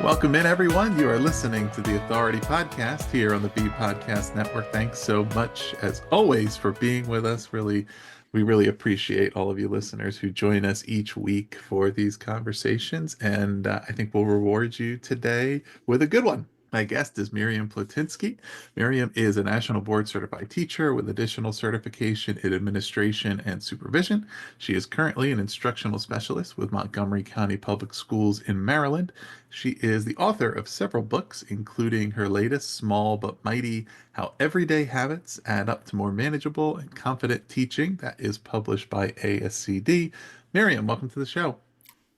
Welcome in, everyone. You are listening to the Authority Podcast here on the B Podcast Network. Thanks so much, as always, for being with us. We really appreciate all of you listeners who join us each week for these conversations, and I think we'll reward you today with a good one. My guest is Miriam Plotinsky. Miriam is a national board certified teacher with additional certification in administration and supervision. She is currently an instructional specialist with Montgomery County Public Schools in Maryland. She is the author of several books, including her latest, Small But Mighty: How Everyday Habits Add Up to More Manageable and Confident Teaching, that is published by ASCD. Miriam, welcome to the show.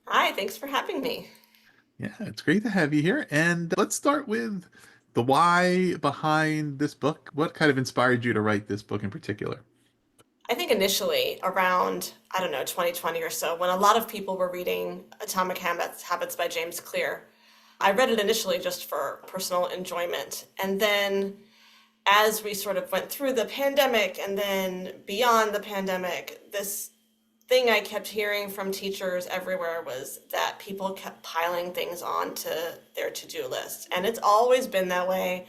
Hi, thanks for having me. Yeah, it's great to have you here. And let's start with the why behind this book. What kind of inspired you to write this book in particular? I think initially around, 2020 or so, when a lot of people were reading Atomic Habits by James Clear, I read it initially just for personal enjoyment. And then as we sort of went through the pandemic and then beyond the pandemic, this thing I kept hearing from teachers everywhere was that people kept piling things onto their to-do list. And it's always been that way,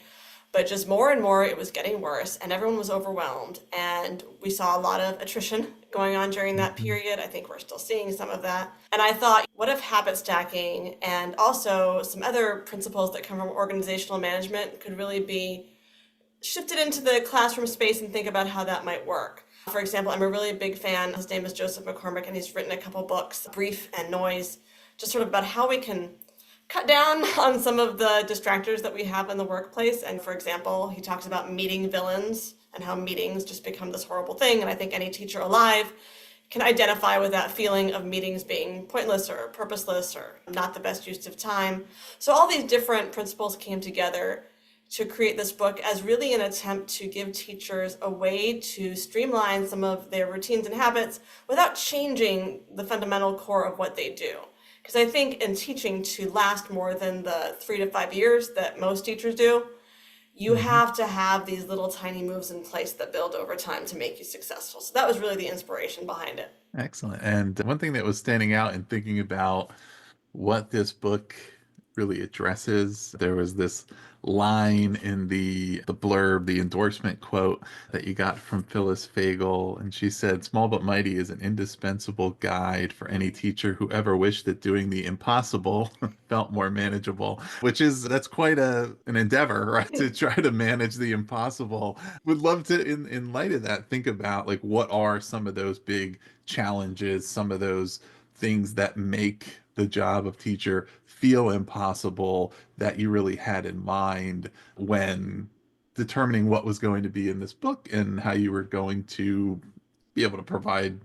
but just more and more it was getting worse and everyone was overwhelmed. And we saw a lot of attrition going on during that period. I think we're still seeing some of that. And I thought, what if habit stacking and also some other principles that come from organizational management could really be shifted into the classroom space and think about how that might work. For example, I'm a really big fan. His name is Joseph McCormick, and he's written a couple books, Brief and Noise, just sort of about how we can cut down on some of the distractors that we have in the workplace. And for example, he talks about meeting villains and how meetings just become this horrible thing. And I think any teacher alive can identify with that feeling of meetings being pointless or purposeless or not the best use of time. So all these different principles came together to create this book as really an attempt to give teachers a way to streamline some of their routines and habits without changing the fundamental core of what they do. Because I think in teaching, to last more than the 3 to 5 years that most teachers do, you have to have these little tiny moves in place that build over time to make you successful. So that was really the inspiration behind it. Excellent. And one thing that was standing out in thinking about what this book really addresses, there was this line in the blurb, the endorsement quote that you got from Phyllis Fagell, and she said, "Small but Mighty is an indispensable guide for any teacher who ever wished that doing the impossible felt more manageable," that's quite an endeavor, right? To try to manage the impossible. Would love to, in light of that, think about like what are some of those big challenges, some of those things that make the job of teacher feel impossible that you really had in mind when determining what was going to be in this book and how you were going to be able to provide,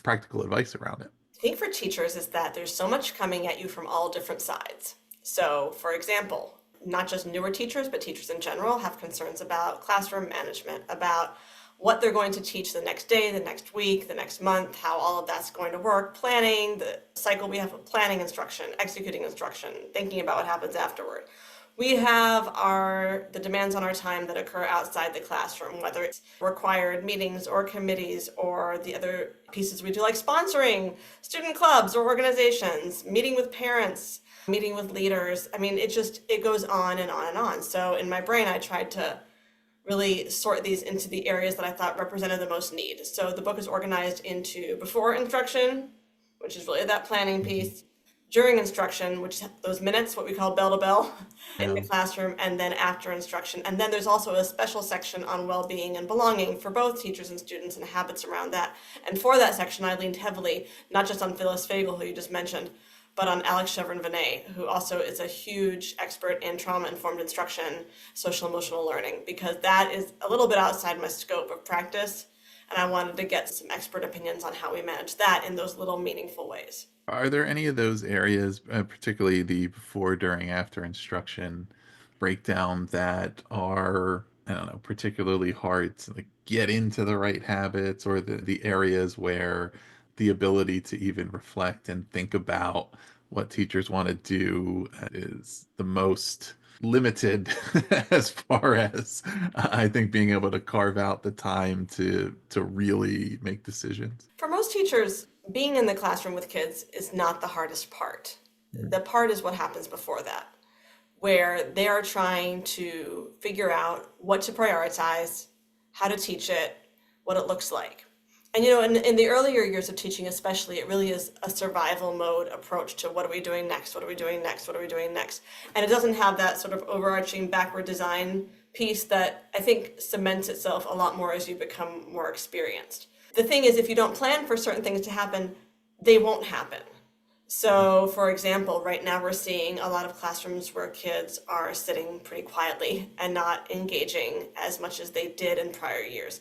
practical advice around it. I think for teachers is that there's so much coming at you from all different sides. So, for example, not just newer teachers, but teachers in general have concerns about classroom management, about what they're going to teach the next day, the next week, the next month, how all of that's going to work, planning, the cycle we have of planning instruction, executing instruction, thinking about what happens afterward. We have the demands on our time that occur outside the classroom, whether it's required meetings or committees or the other pieces we do, like sponsoring student clubs or organizations, meeting with parents, meeting with leaders. I mean, it goes on and on and on. So in my brain, I tried to really sort these into the areas that I thought represented the most need. So the book is organized into before instruction, which is really that planning piece, during instruction, which is those minutes, what we call bell to bell in the classroom, and then after instruction. And then there's also a special section on well-being and belonging for both teachers and students and habits around that. And for that section, I leaned heavily, not just on Phyllis Fagell, who you just mentioned, but on Alex Chevron-Venet, who also is a huge expert in trauma-informed instruction, social-emotional learning, because that is a little bit outside my scope of practice, and I wanted to get some expert opinions on how we manage that in those little meaningful ways. Are there any of those areas, particularly the before, during, after instruction breakdown, that are, I don't know, particularly hard to like get into the right habits, or the areas where the ability to even reflect and think about what teachers want to do is the most limited as far as I think being able to carve out the time to really make decisions? For most teachers, being in the classroom with kids is not the hardest part. The part is what happens before that. where they are trying to figure out what to prioritize, how to teach it, what it looks like. And in the earlier years of teaching especially, it really is a survival mode approach to what are we doing next, what are we doing next, what are we doing next. And it doesn't have that sort of overarching backward design piece that I think cements itself a lot more as you become more experienced. The thing is, if you don't plan for certain things to happen, they won't happen. So, for example, right now we're seeing a lot of classrooms where kids are sitting pretty quietly and not engaging as much as they did in prior years.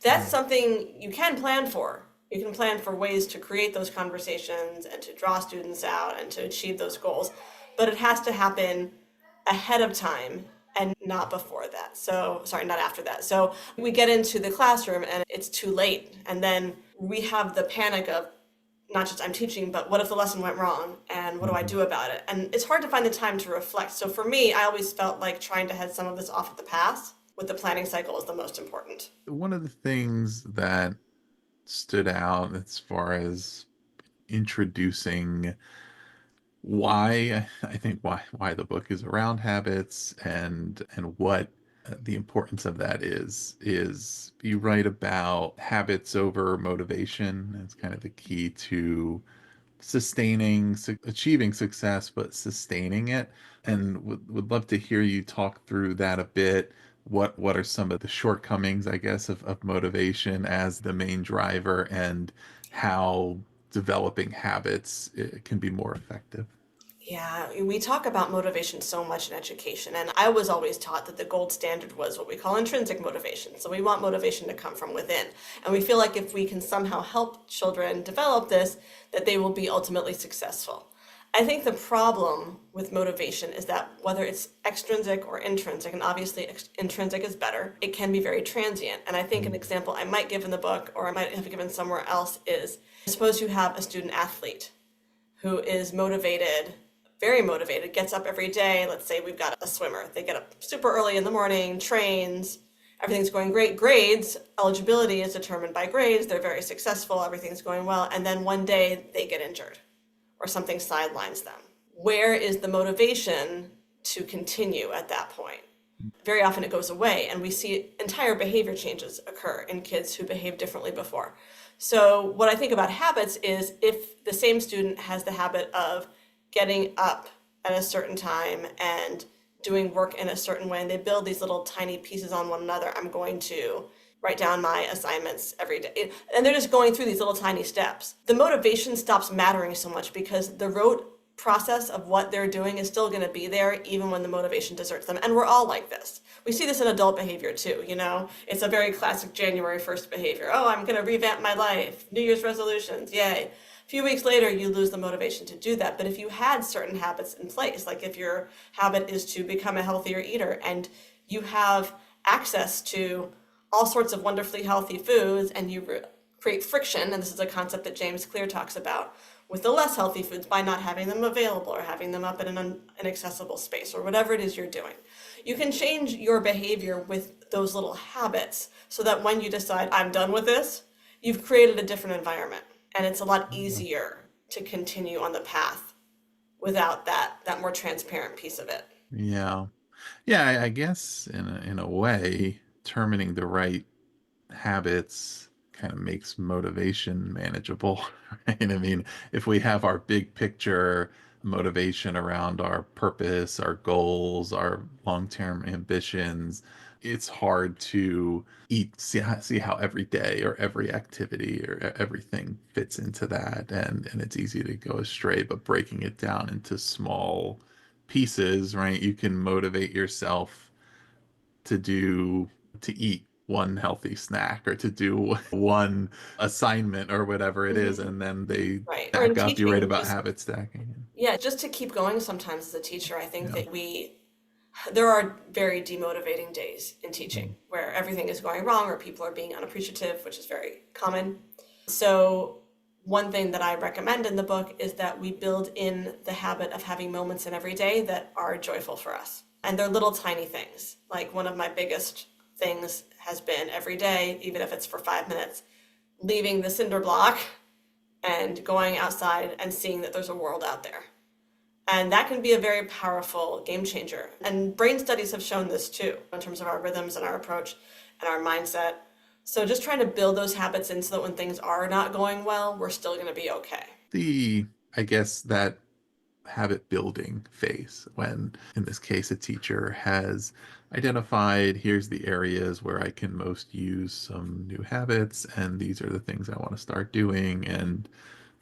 That's something you can plan for. You can plan for ways to create those conversations and to draw students out and to achieve those goals, but it has to happen ahead of time and not before that. So, sorry, not after that. So we get into the classroom and it's too late. And then we have the panic of not just I'm teaching, but what if the lesson went wrong and what do I do about it? And it's hard to find the time to reflect. So for me, I always felt like trying to head some of this off at the pass with the planning cycle is the most important. One of the things that stood out as far as introducing why the book is around habits and what the importance of that is you write about habits over motivation. It's kind of the key to achieving success, but sustaining it. And would love to hear you talk through that a bit. What are some of the shortcomings, I guess, of motivation as the main driver, and how developing habits can be more effective? Yeah, we talk about motivation so much in education, and I was always taught that the gold standard was what we call intrinsic motivation. So we want motivation to come from within. And we feel like if we can somehow help children develop this, that they will be ultimately successful. I think the problem with motivation is that whether it's extrinsic or intrinsic, and obviously intrinsic is better, it can be very transient. And I think an example I might give in the book, or I might have given somewhere else, is suppose you have a student athlete who is motivated, very motivated, gets up every day. Let's say we've got a swimmer. They get up super early in the morning, trains, everything's going great. Grades, eligibility is determined by grades. They're very successful, everything's going well. And then one day they get injured or something sidelines them. Where is the motivation to continue at that point? Very often it goes away, and we see entire behavior changes occur in kids who behaved differently before. So what I think about habits is if the same student has the habit of getting up at a certain time and doing work in a certain way, and they build these little tiny pieces on one another. I'm going to write down my assignments every day. And they're just going through these little tiny steps. The motivation stops mattering so much because the rote process of what they're doing is still going to be there even when the motivation deserts them. And we're all like this. We see this in adult behavior too, It's a very classic January 1st behavior. Oh, I'm going to revamp my life. New Year's resolutions. Yay. A few weeks later, you lose the motivation to do that. But if you had certain habits in place, like if your habit is to become a healthier eater and you have access to all sorts of wonderfully healthy foods and you create friction, and this is a concept that James Clear talks about, with the less healthy foods by not having them available or having them up in an inaccessible space or whatever it is you're doing. You can change your behavior with those little habits so that when you decide, I'm done with this, you've created a different environment. And it's a lot easier to continue on the path without that more transparent piece of it. Yeah. Yeah, I guess in a way, determining the right habits kind of makes motivation manageable, right? I mean, if we have our big picture motivation around our purpose, our goals, our long-term ambitions, it's hard to see how every day or every activity or everything fits into that, and it's easy to go astray. But breaking it down into small pieces, right? You can motivate yourself to eat one healthy snack or to do one assignment or whatever it is, Mm-hmm. and then they Right. Or in stack up. You write teaching, about habit stacking. yeah, just to keep going sometimes as a teacher, I think Yeah. that there are very demotivating days in teaching where everything is going wrong or people are being unappreciative, which is very common. So one thing that I recommend in the book is that we build in the habit of having moments in every day that are joyful for us. And they're little tiny things. Like one of my biggest things has been every day, even if it's for 5 minutes, leaving the cinder block and going outside and seeing that there's a world out there. And that can be a very powerful game changer. And brain studies have shown this too, in terms of our rhythms and our approach and our mindset. So just trying to build those habits in so that when things are not going well, we're still going to be okay. The, I guess that habit building phase when, in this case, a teacher has identified here's the areas where I can most use some new habits, and these are the things I want to start doing. And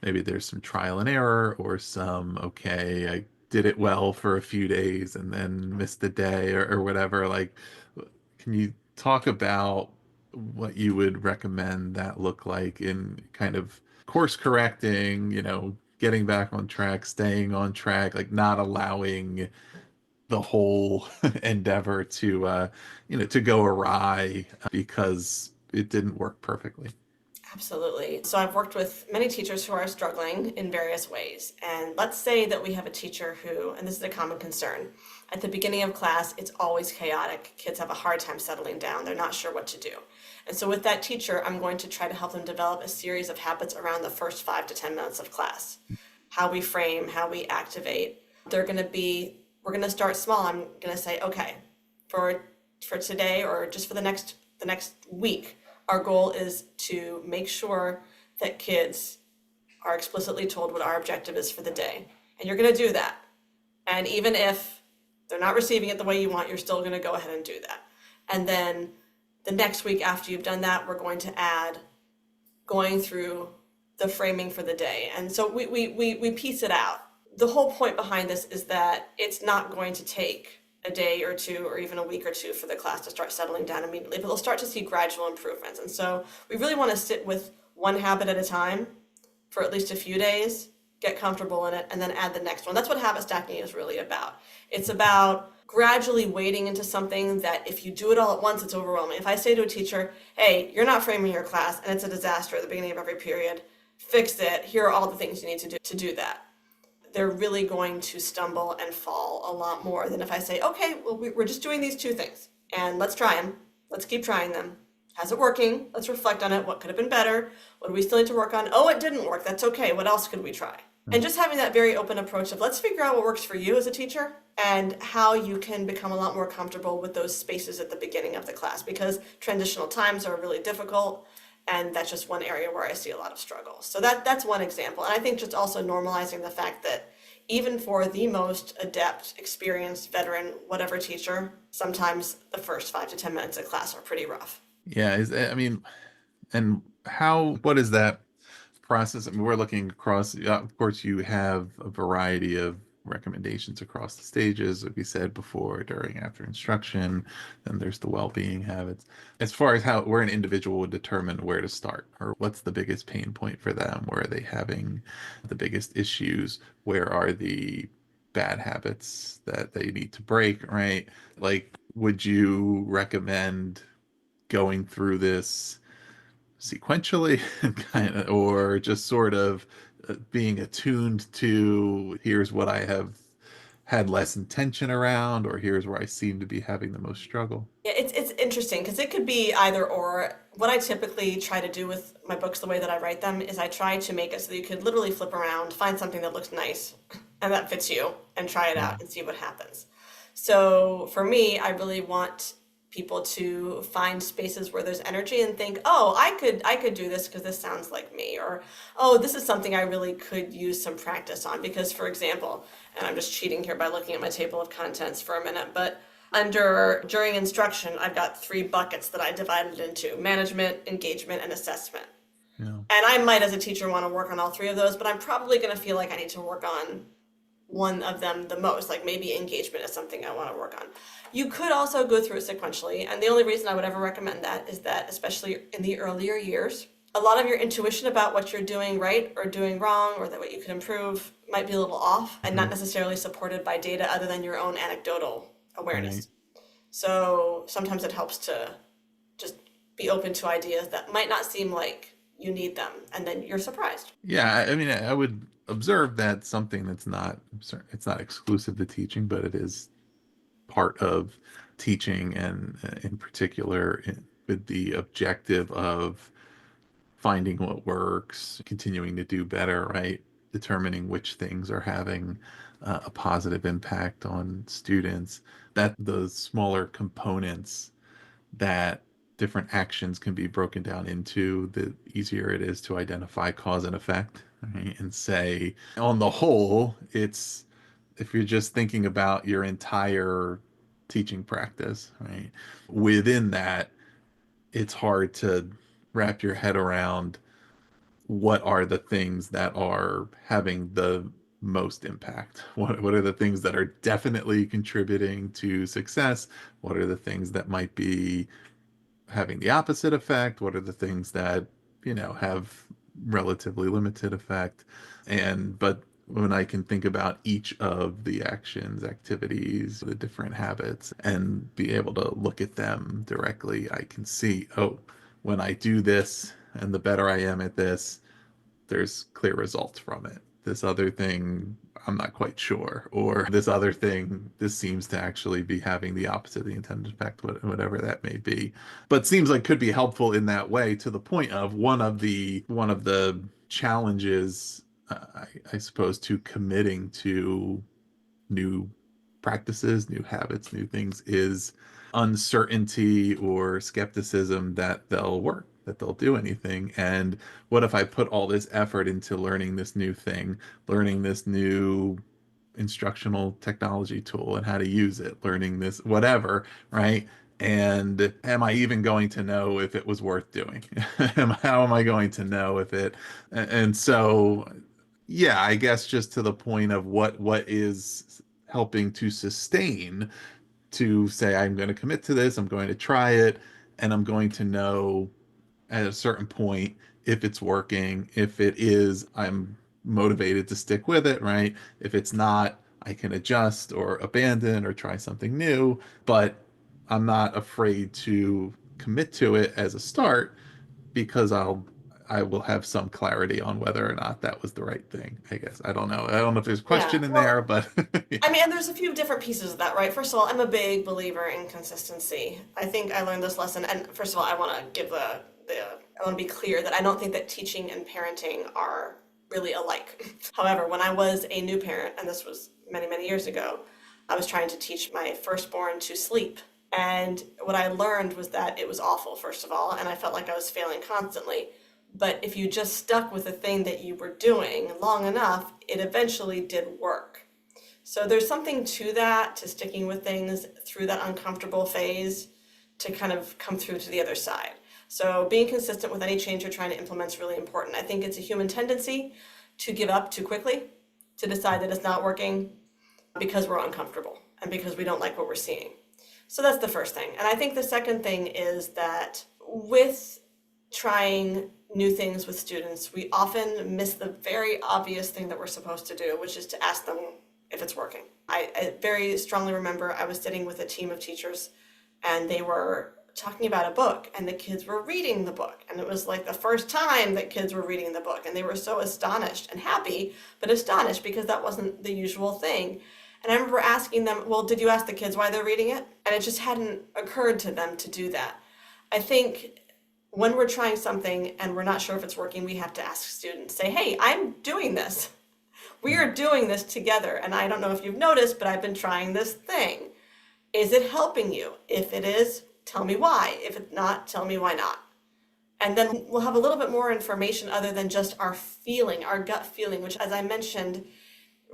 maybe there's some trial and error or some, okay, I did it well for a few days and then missed a day or whatever. Like, can you talk about what you would recommend that look like in kind of course correcting, getting back on track, staying on track, like not allowing the whole endeavor to go awry because it didn't work perfectly? Absolutely. So I've worked with many teachers who are struggling in various ways. And let's say that we have a teacher who, and this is a common concern, at the beginning of class, it's always chaotic. Kids have a hard time settling down. They're not sure what to do. And so with that teacher, I'm going to try to help them develop a series of habits around the first 5 to 10 minutes of class. How we frame, how we activate. We're going to start small. I'm going to say, okay, for today or just for the next week, our goal is to make sure that kids are explicitly told what our objective is for the day. And you're going to do that. And even if they're not receiving it the way you want, you're still going to go ahead and do that. And then the next week after you've done that, we're going to add going through the framing for the day. And so we piece it out. The whole point behind this is that it's not going to take a day or two or even a week or two for the class to start settling down immediately, but they'll start to see gradual improvements. And so we really want to sit with one habit at a time for at least a few days, get comfortable in it, and then add the next one. That's what habit stacking is really about. It's about gradually wading into something that if you do it all at once, it's overwhelming. If I say to a teacher, hey, you're not framing your class and it's a disaster at the beginning of every period, fix it. Here are all the things you need to do that. They're really going to stumble and fall a lot more than if I say, okay, well, we're just doing these two things and let's try them. Let's keep trying them. How's it working? Let's reflect on it. What could have been better? What do we still need to work on? Oh, it didn't work. That's okay. What else could we try? And just having that very open approach of let's figure out what works for you as a teacher and how you can become a lot more comfortable with those spaces at the beginning of the class, because transitional times are really difficult. And that's just one area where I see a lot of struggle. So that's one example. And I think just also normalizing the fact that even for the most adept, experienced, veteran, whatever teacher, sometimes the first 5 to 10 minutes of class are pretty rough. Yeah, I mean, and what is that process? I mean, we're looking across, of course, you have a variety of recommendations across the stages, like we said before, during, after instruction. Then there's the well-being habits. As far as where an individual would determine where to start, or what's the biggest pain point for them, where are they having the biggest issues, where are the bad habits that they need to break, right? Like, would you recommend going through this sequentially kind of, or just sort of being attuned to here's what I have had less intention around, or here's where I seem to be having the most struggle? Yeah, it's interesting because it could be either or. What I typically try to do with my books, the way that I write them, is I try to make it so that you could literally flip around, find something that looks nice and that fits you, and try it out and see what happens. So for me, I really want people to find spaces where there's energy and think, oh, I could do this because this sounds like me, or oh, this is something I really could use some practice on. Because for example, and I'm just cheating here by looking at my table of contents for a minute, but during instruction, I've got 3 buckets that I divided into: management, engagement, and assessment. Yeah. And I might, as a teacher, want to work on all 3 of those, but I'm probably going to feel like I need to work on one of them the most. Like maybe engagement is something I want to work on. You could also go through it sequentially, and the only reason I would ever recommend that is that, especially in the earlier years, a lot of your intuition about what you're doing right or doing wrong, or that what you could improve, might be a little off and not necessarily supported by data other than your own anecdotal awareness. Right. So sometimes it helps to just be open to ideas that might not seem like you need them, and then you're surprised. Yeah, I mean, I would observe that something that's not, it's not exclusive to teaching, but it is part of teaching, and in particular with the objective of finding what works, continuing to do better, right? determining which things are having a positive impact on students, that the smaller components that different actions can be broken down into, the easier it is to identify cause and effect, right? And say, on the whole, it's, if you're just thinking about your entire teaching practice, right? Within that, it's hard to wrap your head around what are the things that are having the most impact. What are the things that are definitely contributing to success? What are the things that might be having the opposite effect? What are the things that, have relatively limited effect? But when I can think about each of the actions, activities, the different habits, and be able to look at them directly, I can see, oh, when I do this and the better I am at this, there's clear results from it. This other thing, I'm not quite sure. Or this other thing, this seems to actually be having the opposite of the intended effect, whatever that may be. But seems like could be helpful in that way, to the point of one of the challenges, I suppose, to committing to new practices, new habits, new things, is uncertainty or skepticism that they'll work, that they'll do anything. And what if I put all this effort into learning this new thing, learning this new instructional technology tool and how to use it, learning this, whatever, right? And am I even going to know if it was worth doing? How am I going to know if it? And so, yeah, I guess just to the point of what is helping to sustain, to say I'm going to commit to this, I'm going to try it, and I'm going to know at a certain point if it's working. If it is, I'm motivated to stick with it, right? If it's not, I can adjust or abandon or try something new, but I'm not afraid to commit to it as a start, because I will have some clarity on whether or not that was the right thing, I guess. I don't know if there's a Yeah. question in there, Well, but yeah. I mean, and there's a few different pieces of that, right? First of all, I'm a big believer in consistency. I think I learned this lesson, and first of all, I want to give I want to be clear that I don't think that teaching and parenting are really alike. However, when I was a new parent, and this was many, many years ago, I was trying to teach my firstborn to sleep. And what I learned was that it was awful, first of all, and I felt like I was failing constantly. But if you just stuck with the thing that you were doing long enough, it eventually did work. So there's something to that, to sticking with things through that uncomfortable phase to kind of come through to the other side. So being consistent with any change you're trying to implement is really important. I think it's a human tendency to give up too quickly, to decide that it's not working because we're uncomfortable and because we don't like what we're seeing. So that's the first thing. And I think the second thing is that with trying new things with students, we often miss the very obvious thing that we're supposed to do, which is to ask them if it's working. I very strongly remember I was sitting with a team of teachers and they were talking about a book and the kids were reading the book. And it was like the first time that kids were reading the book and they were so astonished and happy, but astonished because that wasn't the usual thing. And I remember asking them, well, did you ask the kids why they're reading it? And it just hadn't occurred to them to do that. I think when we're trying something and we're not sure if it's working, we have to ask students, say, hey, I'm doing this. We are doing this together. And I don't know if you've noticed, but I've been trying this thing. Is it helping you? If it is, tell me why. If it's not, tell me why not. And then we'll have a little bit more information other than just our feeling, our gut feeling, which, as I mentioned,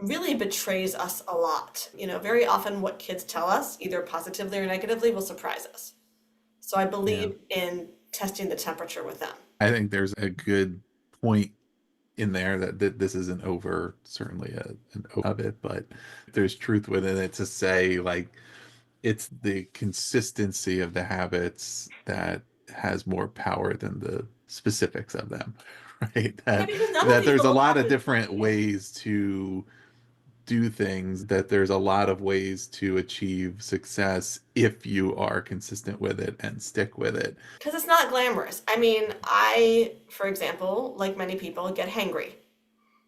really betrays us a lot. Very often what kids tell us, either positively or negatively, will surprise us. So I Yeah. believe in testing the temperature with them. I think there's a good point in there that this isn't over, certainly an of it, but there's truth within it, to say, like, it's the consistency of the habits that has more power than the specifics of them, right? Yeah, that because none of that these there's a little lot of habits. different ways to do things, that there's a lot of ways to achieve success if you are consistent with it and stick with it. Because it's not glamorous. I mean, I, for example, like many people, get hangry.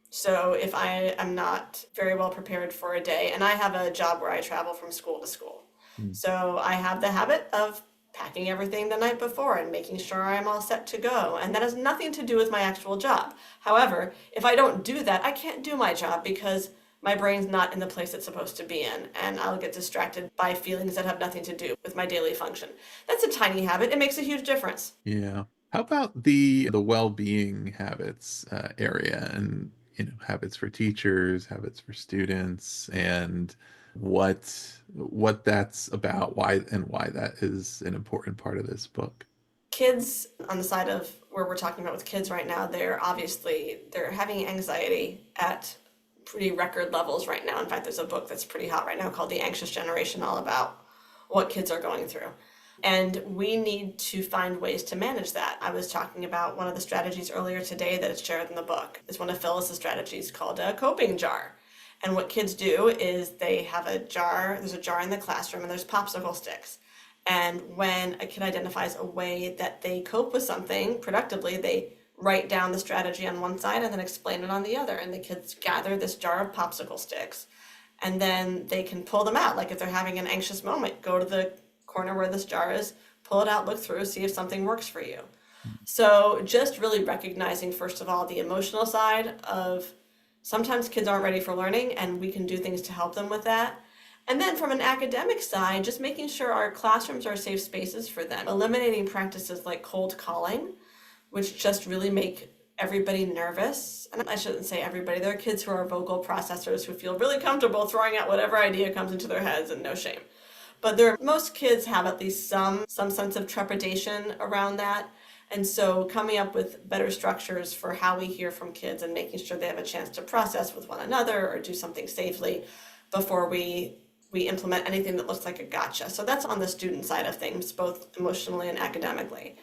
So if I am not very well prepared for a day, and I have a job where I travel from school to school. Mm. So I have the habit of packing everything the night before and making sure I'm all set to go. And that has nothing to do with my actual job. However, if I don't do that, I can't do my job because my brain's not in the place it's supposed to be in, and I'll get distracted by feelings that have nothing to do with my daily function. That's a tiny habit. It makes a huge difference. Yeah. How about the well-being habits area, and habits for teachers, habits for students, and what that's about, why that is an important part of this book. Kids, on the side of where we're talking about with kids right now, they're having anxiety at pretty record levels right now. In fact, there's a book that's pretty hot right now called The Anxious Generation, all about what kids are going through. And we need to find ways to manage that. I was talking about one of the strategies earlier today that is shared in the book. It's one of Phyllis's strategies called a coping jar. And what kids do is they have a jar, there's a jar in the classroom, and there's popsicle sticks. And when a kid identifies a way that they cope with something productively, they write down the strategy on one side and then explain it on the other. And the kids gather this jar of popsicle sticks, and then they can pull them out. Like if they're having an anxious moment, go to the corner where this jar is, pull it out, look through, see if something works for you. So just really recognizing, first of all, the emotional side of sometimes kids aren't ready for learning, and we can do things to help them with that. And then from an academic side, just making sure our classrooms are safe spaces for them, eliminating practices like cold calling, which just really make everybody nervous. And I shouldn't say everybody, there are kids who are vocal processors who feel really comfortable throwing out whatever idea comes into their heads, and no shame. But most kids have at least some sense of trepidation around that. And so coming up with better structures for how we hear from kids and making sure they have a chance to process with one another or do something safely before we implement anything that looks like a gotcha. So that's on the student side of things, both emotionally and academically.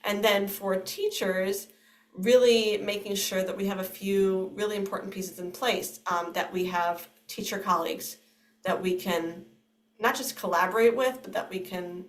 And then for teachers, really making sure that we have a few really important pieces in place, that we have teacher colleagues that we can not just collaborate with, but that we can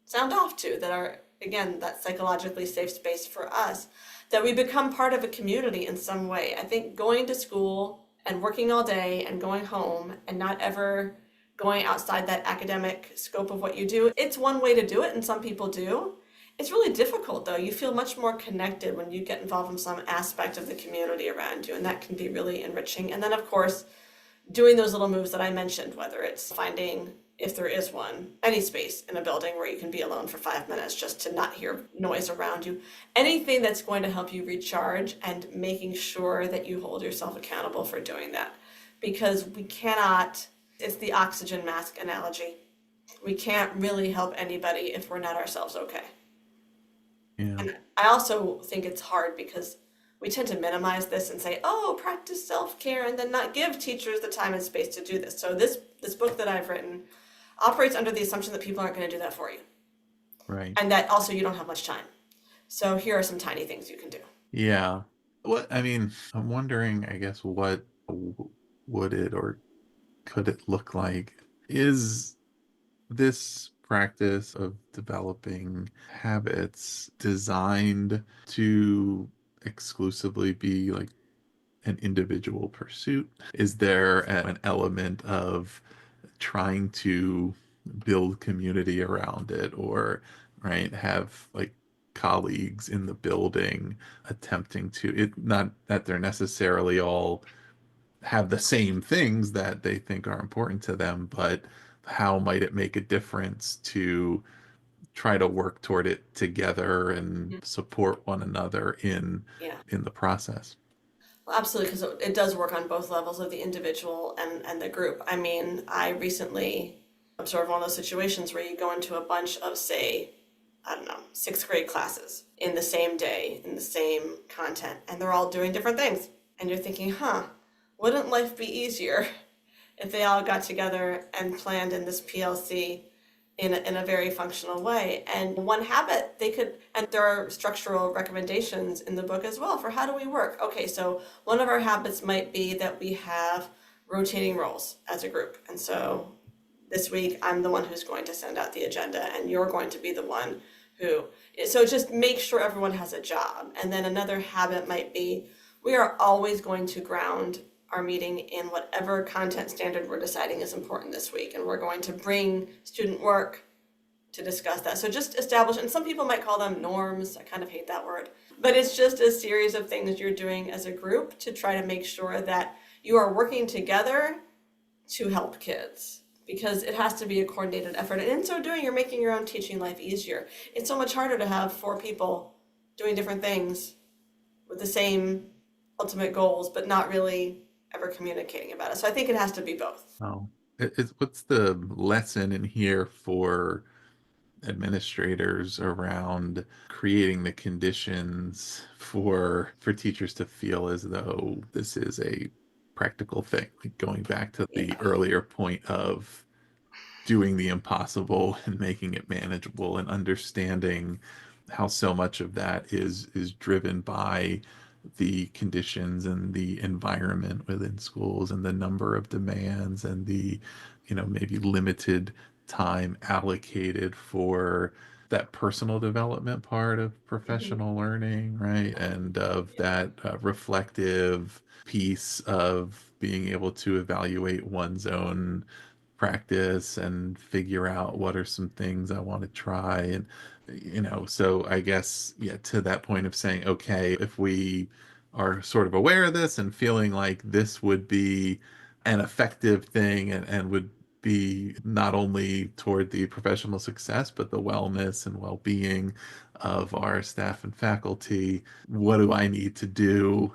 sound off to, that are, again, that psychologically safe space for us, that we become part of a community in some way. I think going to school and working all day and going home and not ever going outside that academic scope of what you do, it's one way to do it, and some people do. It's really difficult, though. You feel much more connected when you get involved in some aspect of the community around you, and that can be really enriching. And then, of course, doing those little moves that I mentioned, whether it's finding, if there is one, any space in a building where you can be alone for 5 minutes just to not hear noise around you. Anything that's going to help you recharge, and making sure that you hold yourself accountable for doing that. Because we cannot, it's the oxygen mask analogy. We can't really help anybody if we're not ourselves okay. Yeah. And I also think it's hard because we tend to minimize this and say, oh, practice self-care, and then not give teachers the time and space to do this. So this book that I've written operates under the assumption that people aren't going to do that for you. Right. And that also you don't have much time. So here are some tiny things you can do. Yeah. I'm wondering, I guess, what would it or could it look like? Is this practice of developing habits designed to exclusively be like an individual pursuit? Is there an element of trying to build community around it, or right, have like colleagues in the building attempting to, it not that they're necessarily all have the same things that they think are important to them, but how might it make a difference to try to work toward it together and Mhm. support one another Yeah, in the process? well, absolutely, because it does work on both levels of the individual and the group. I mean, I recently observed one of those situations where you go into a bunch of, say, I don't know, sixth grade classes in the same day, in the same content, and they're all doing different things. And you're thinking, wouldn't life be easier if they all got together and planned in this PLC in a very functional way? And one habit they could, and there are structural recommendations in the book as well for how do we work. Okay, so one of our habits might be that we have rotating roles as a group. And so this week I'm the one who's going to send out the agenda, and you're going to be the one who, so just make sure everyone has a job. And then another habit might be we are always going to ground our meeting in whatever content standard we're deciding is important this week. And we're going to bring student work to discuss that. So just establish, and some people might call them norms. I kind of hate that word, but it's just a series of things you're doing as a group to try to make sure that you are working together to help kids, because it has to be a coordinated effort. And in so doing, you're making your own teaching life easier. It's so much harder to have 4 people doing different things with the same ultimate goals, but not really ever communicating about it. So I think it has to be both. Oh, what's the lesson in here for administrators around creating the conditions for teachers to feel as though this is a practical thing, like going back to the Yeah. earlier point of doing the impossible and making it manageable, and understanding how so much of that is driven by the conditions and the environment within schools and the number of demands and the, maybe limited time allocated for that personal development part of Mhm. professional learning, right? And of that reflective piece of being able to evaluate one's own practice and figure out what are some things I want to try. And, so I guess, yeah, to that point of saying, okay, if we are sort of aware of this and feeling like this would be an effective thing, and would be not only toward the professional success, but the wellness and well being of our staff and faculty, what do I need to do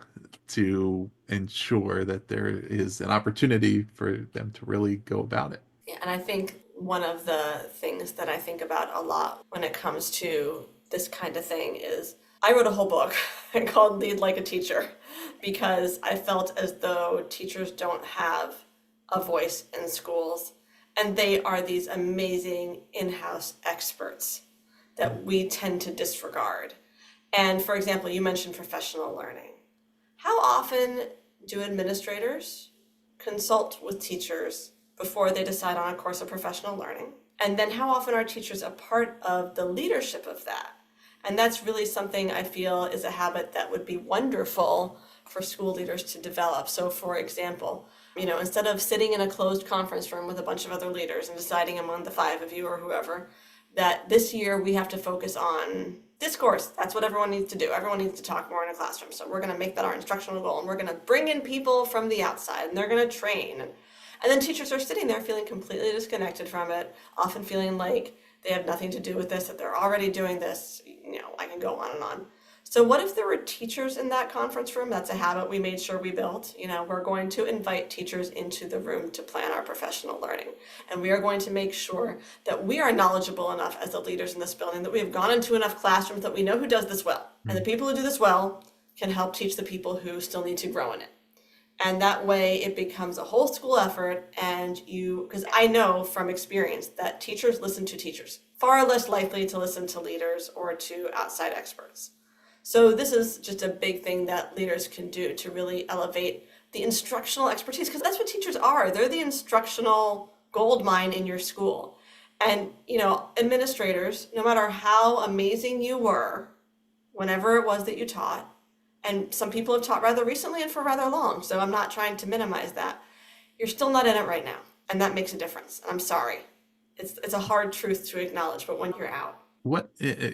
to ensure that there is an opportunity for them to really go about it? Yeah, and I think one of the things that I think about a lot when it comes to this kind of thing is I wrote a whole book called Lead Like a Teacher, because I felt as though teachers don't have a voice in schools, and they are these amazing in-house experts that we tend to disregard. And for example, you mentioned professional learning. How often do administrators consult with teachers before they decide on a course of professional learning? And then how often are teachers a part of the leadership of that? And that's really something I feel is a habit that would be wonderful for school leaders to develop. So for example, instead of sitting in a closed conference room with a bunch of other leaders and deciding among the 5 of you or whoever, that this year we have to focus on discourse. That's what everyone needs to do. Everyone needs to talk more in a classroom. So we're going to make that our instructional goal, and we're going to bring in people from the outside, and they're going to train. And then teachers are sitting there feeling completely disconnected from it, often feeling like they have nothing to do with this, that they're already doing this. I can go on and on. So what if there were teachers in that conference room? That's a habit we made sure we built. We're going to invite teachers into the room to plan our professional learning. And we are going to make sure that we are knowledgeable enough as the leaders in this building, that we have gone into enough classrooms that we know who does this well. And the people who do this well can help teach the people who still need to grow in it. And that way it becomes a whole school effort. And because I know from experience that teachers listen to teachers, far less likely to listen to leaders or to outside experts. So this is just a big thing that leaders can do to really elevate the instructional expertise, because that's what teachers are. They're the instructional gold mine in your school. And, administrators, no matter how amazing you were, whenever it was that you taught, and some people have taught rather recently and for rather long, so I'm not trying to minimize that, you're still not in it right now. And that makes a difference. I'm sorry. It's a hard truth to acknowledge, but when you're out.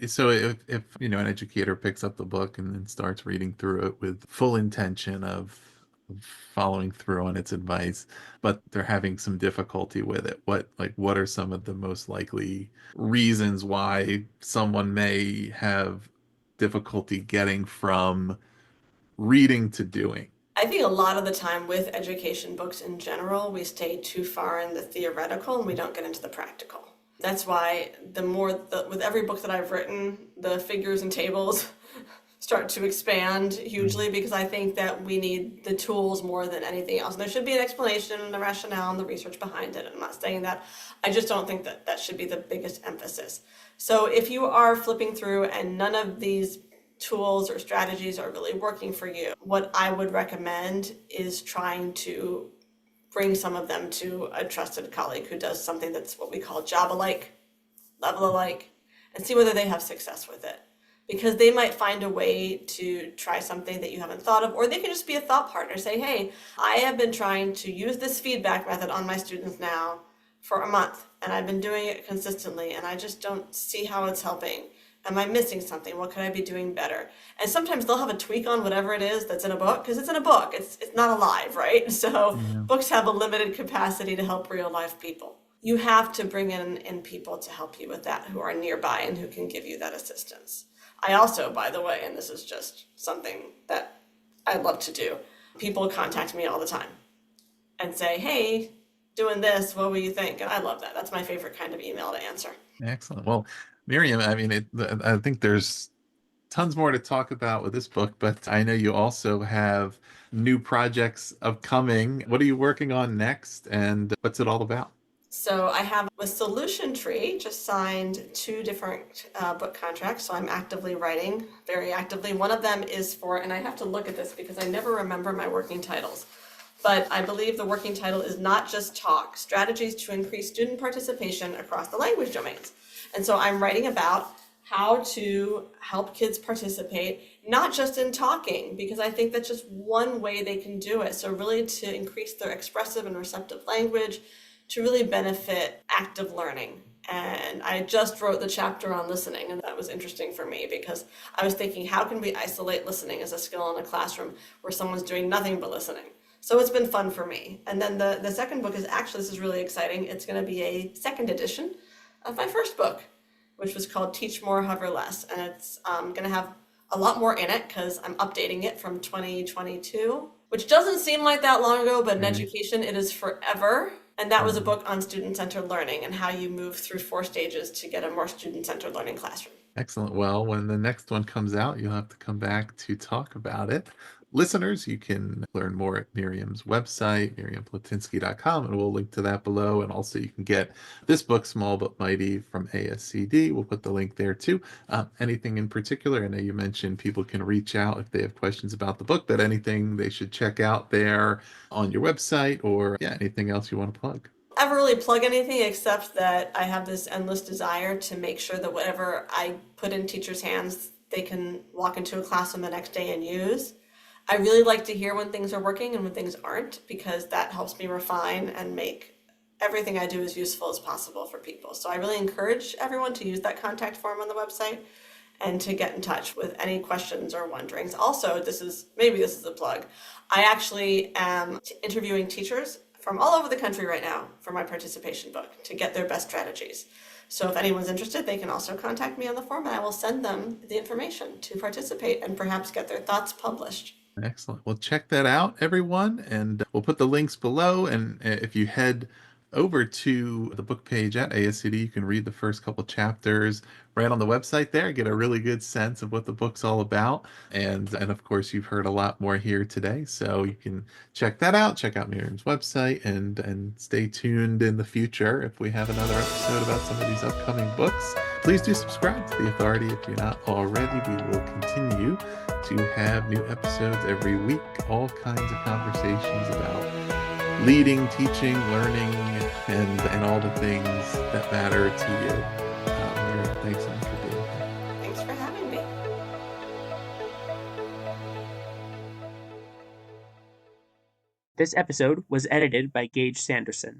So if an educator picks up the book and then starts reading through it with full intention of following through on its advice, but they're having some difficulty with it, what are some of the most likely reasons why someone may have difficulty getting from reading to doing? I think a lot of the time with education books in general, we stay too far in the theoretical and we don't get into the practical. That's why with every book that I've written, the figures and tables start to expand hugely, because I think that we need the tools more than anything else. And there should be an explanation and the rationale and the research behind it. I'm not saying that. I just don't think that should be the biggest emphasis. So if you are flipping through and none of these tools or strategies are really working for you, what I would recommend is trying to bring some of them to a trusted colleague who does something that's what we call job alike, level alike, and see whether they have success with it. Because they might find a way to try something that you haven't thought of, or they can just be a thought partner. Say, hey, I have been trying to use this feedback method on my students now for a month and I've been doing it consistently and I just don't see how it's helping. Am I missing something? What could I be doing better? And sometimes they'll have a tweak on whatever it is that's in a book because it's in a book. It's not alive, right? So Yeah. books have a limited capacity to help real life people. You have to bring in people to help you with that who are nearby and who can give you that assistance. I also, by the way, and this is just something that I love to do, people contact me all the time and say, hey, doing this, what will you think? And I love that. That's my favorite kind of email to answer. Excellent. Well, Miriam, I mean, I think there's tons more to talk about with this book, but I know you also have new projects upcoming. What are you working on next, and what's it all about? So I have with Solution Tree just signed two different book contracts. So I'm actively writing, very actively. One of them is for, and I have to look at this because I never remember my working titles, but I believe the working title is Not Just Talk, Strategies to Increase Student Participation Across the Language Domains. And so I'm writing about how to help kids participate, not just in talking, because I think that's just one way they can do it. So really to increase their expressive and receptive language, to really benefit active learning. And I just wrote the chapter on listening, and that was interesting for me because I was thinking, how can we isolate listening as a skill in a classroom where someone's doing nothing but listening? So it's been fun for me. And then the second book is actually, this is really exciting, it's going to be a second edition of my first book, which was called Teach More, Hover Less. And it's going to have a lot more in it because I'm updating it from 2022, which doesn't seem like that long ago, but in Right. education, it is forever. And that was a book on student-centered learning and how you move through 4 stages to get a more student-centered learning classroom. Excellent. Well, when the next one comes out, you'll have to come back to talk about it. Listeners, you can learn more at Miriam's website, miriamplotinsky.com, and we'll link to that below. And also, you can get this book, Small But Mighty, from ASCD. We'll put the link there too. Anything in particular? I know you mentioned people can reach out if they have questions about the book, but anything they should check out there on your website, or yeah, anything else you want to plug? Ever really plug anything except that I have this endless desire to make sure that whatever I put in teachers' hands, they can walk into a classroom the next day and use. I really like to hear when things are working and when things aren't, because that helps me refine and make everything I do as useful as possible for people. So I really encourage everyone to use that contact form on the website and to get in touch with any questions or wonderings. Also, this is a plug. I actually am interviewing teachers from all over the country right now for my participation book to get their best strategies. So if anyone's interested, they can also contact me on the form and I will send them the information to participate and perhaps get their thoughts published. Excellent. Well, check that out, everyone. And we'll put the links below. And if you head over to the book page at ASCD, you can read the first couple chapters right on the website there, get a really good sense of what the book's all about. And of course, you've heard a lot more here today. So you can check that out, check out Miriam's website, and stay tuned in the future if we have another episode about some of these upcoming books. Please do subscribe to The Authority if you're not already. We will continue to have new episodes every week, all kinds of conversations about leading, teaching, learning, and all the things that matter to you. Miriam, thanks so much for being here. Thanks for having me. This episode was edited by Gage Sanderson.